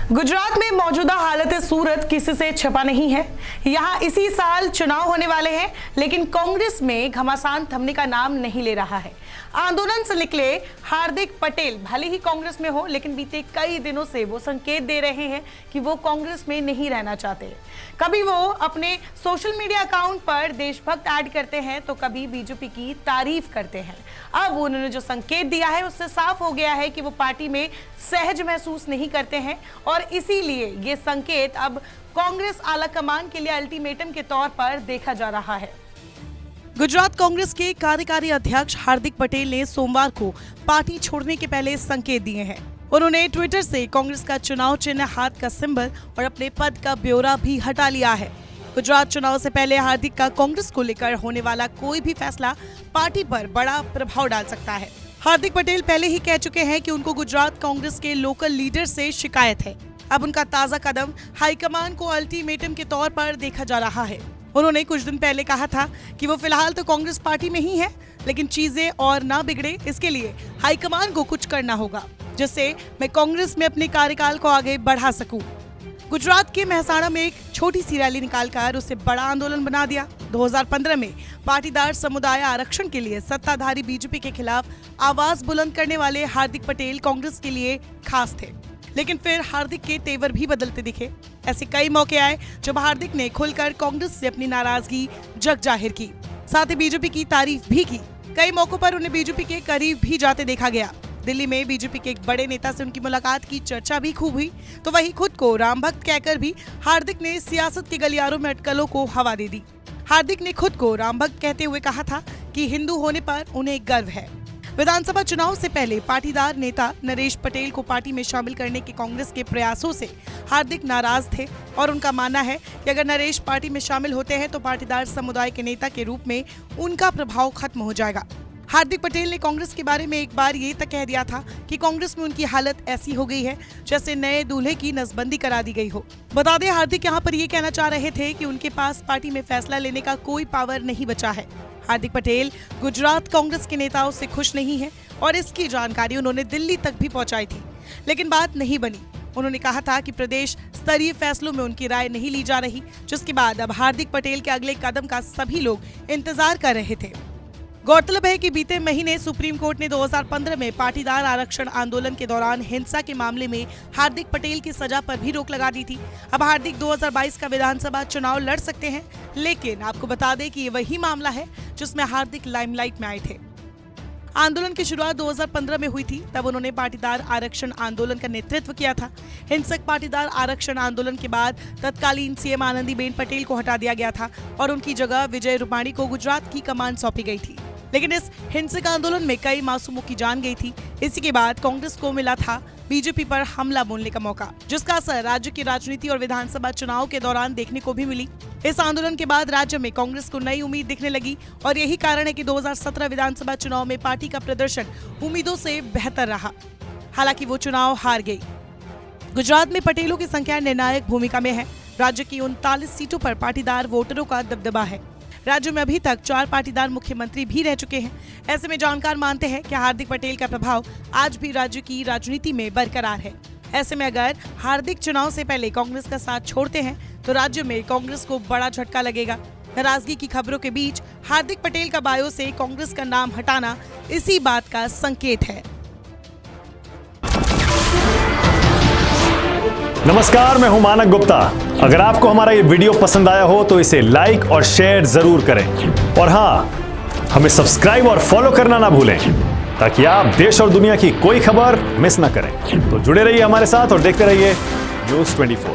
गुजरात में मौजूदा हालत सूरत किसी से छिपा नहीं है। यहाँ इसी साल चुनाव होने वाले हैं, लेकिन कांग्रेस में घमासान थमने का नाम नहीं ले रहा है। आंदोलन से निकले हार्दिक पटेल भले ही कांग्रेस में हो, लेकिन बीते कई दिनों से वो संकेत दे रहे हैं कि वो कांग्रेस में नहीं रहना चाहते। कभी वो अपने सोशल मीडिया अकाउंट पर देशभक्त ऐड करते हैं, तो कभी बीजेपी की तारीफ करते हैं। अब उन्होंने जो संकेत दिया है उससे साफ हो गया है कि वो पार्टी में सहज महसूस नहीं करते हैं, और इसीलिए ये संकेत अब कांग्रेस आलाकमान के लिए अल्टीमेटम के तौर पर देखा जा रहा है। गुजरात कांग्रेस के कार्यकारी अध्यक्ष हार्दिक पटेल ने सोमवार को पार्टी छोड़ने के पहले संकेत दिए हैं। उन्होंने ट्विटर से कांग्रेस का चुनाव चिन्ह, हाथ का सिंबल और अपने पद का ब्यौरा भी हटा लिया है। गुजरात चुनाव से पहले हार्दिक का कांग्रेस को लेकर होने वाला कोई भी फैसला पार्टी पर बड़ा प्रभाव डाल सकता है। हार्दिक पटेल पहले ही कह चुके हैं कि उनको गुजरात कांग्रेस के लोकल लीडर से शिकायत है। अब उनका ताजा कदम हाईकमान को अल्टीमेटम के तौर पर देखा जा रहा है। उन्होंने कुछ दिन पहले कहा था कि वो फिलहाल तो कांग्रेस पार्टी में ही है, लेकिन चीजें और ना बिगड़े इसके लिए हाईकमान को कुछ करना होगा, जिससे मैं कांग्रेस में अपने कार्यकाल को आगे बढ़ा सकूं। गुजरात के मेहसाणा में एक छोटी सी रैली निकालकर उसे बड़ा आंदोलन बना दिया। 2015 में पाटीदार समुदाय आरक्षण के लिए सत्ताधारी बीजेपी के खिलाफ आवाज बुलंद करने वाले हार्दिक पटेल कांग्रेस के लिए खास थे, लेकिन फिर हार्दिक के तेवर भी बदलते दिखे। ऐसे कई मौके आए जब हार्दिक ने खुलकर कांग्रेस से अपनी नाराजगी जग जाहिर की, साथ ही बीजेपी की तारीफ भी की। कई मौकों पर उन्हें बीजेपी के करीब भी जाते देखा गया। दिल्ली में बीजेपी के एक बड़े नेता से उनकी मुलाकात की चर्चा भी खूब हुई। तो वहीं खुद को राम भक्त कहकर भी हार्दिक ने सियासत के गलियारों में अटकलों को हवा दे दी। हार्दिक ने खुद को राम भक्त कहते हुए कहा था कि हिंदू होने पर उन्हें गर्व है। विधानसभा चुनाव से पहले पाटीदार नेता नरेश पटेल को पार्टी में शामिल करने के कांग्रेस के प्रयासों से हार्दिक नाराज थे, और उनका मानना है कि अगर नरेश पार्टी में शामिल होते हैं तो पाटीदार समुदाय के नेता के रूप में उनका प्रभाव खत्म हो जाएगा। हार्दिक पटेल ने कांग्रेस के बारे में एक बार ये तक कह दिया था कि कांग्रेस में उनकी हालत ऐसी हो गई है जैसे नए दूल्हे की नसबंदी करा दी गई हो। बता दें, हार्दिक यहाँ पर ये कहना चाह रहे थे कि उनके पास पार्टी में फैसला लेने का कोई पावर नहीं बचा है। हार्दिक पटेल गुजरात कांग्रेस के नेताओं से खुश नहीं है, और इसकी जानकारी उन्होंने दिल्ली तक भी पहुंचाई थी, लेकिन बात नहीं बनी। उन्होंने कहा था कि प्रदेश स्तरीय फैसलों में उनकी राय नहीं ली जा रही, जिसके बाद अब हार्दिक पटेल के अगले कदम का सभी लोग इंतजार कर रहे थे। गौरतलब है कि बीते महीने सुप्रीम कोर्ट ने 2015 में पाटीदार आरक्षण आंदोलन के दौरान हिंसा के मामले में हार्दिक पटेल की सजा पर भी रोक लगा दी थी। अब हार्दिक 2022 का विधानसभा चुनाव लड़ सकते हैं, लेकिन आपको बता दें कि ये वही मामला है जिसमें हार्दिक लाइमलाइट में आए थे। आंदोलन की शुरुआत 2015 में हुई थी। तब उन्होंने पाटीदार आरक्षण आंदोलन का नेतृत्व किया था। हिंसक पाटीदार आरक्षण आंदोलन के बाद तत्कालीन सीएम आनंदीबेन पटेल को हटा दिया गया था, और उनकी जगह विजय रूपाणी को गुजरात की कमान सौंपी गई थी। लेकिन इस हिंसक आंदोलन में कई मासूमों की जान गई थी। इसी के बाद कांग्रेस को मिला था बीजेपी पर हमला बोलने का मौका, जिसका असर राज्य की राजनीति और विधानसभा चुनाव के दौरान देखने को भी मिली। इस आंदोलन के बाद राज्य में कांग्रेस को नई उम्मीद दिखने लगी, और यही कारण है कि 2017 विधानसभा चुनाव में पार्टी का प्रदर्शन उम्मीदों से बेहतर रहा। हालांकि वो चुनाव हार गई। गुजरात में पटेलों की संख्या निर्णायक भूमिका में है। राज्य की 39 सीटों पर पाटीदार वोटरों का दबदबा है। राज्य में अभी तक 4 पाटीदार मुख्यमंत्री भी रह चुके हैं। ऐसे में जानकार मानते हैं कि हार्दिक पटेल का प्रभाव आज भी राज्य की राजनीति में बरकरार है। ऐसे में अगर हार्दिक चुनाव से पहले कांग्रेस का साथ छोड़ते हैं तो राज्य में कांग्रेस को बड़ा झटका लगेगा। नाराजगी की खबरों के बीच हार्दिक पटेल का बायो से कांग्रेस का नाम हटाना इसी बात का संकेत है। नमस्कार, मैं हूं मानक गुप्ता। अगर आपको हमारा ये वीडियो पसंद आया हो तो इसे लाइक और शेयर जरूर करें, और हाँ, हमें सब्सक्राइब और फॉलो करना ना भूलें, ताकि आप देश और दुनिया की कोई खबर मिस ना करें। तो जुड़े रहिए हमारे साथ और देखते रहिए न्यूज़ 24।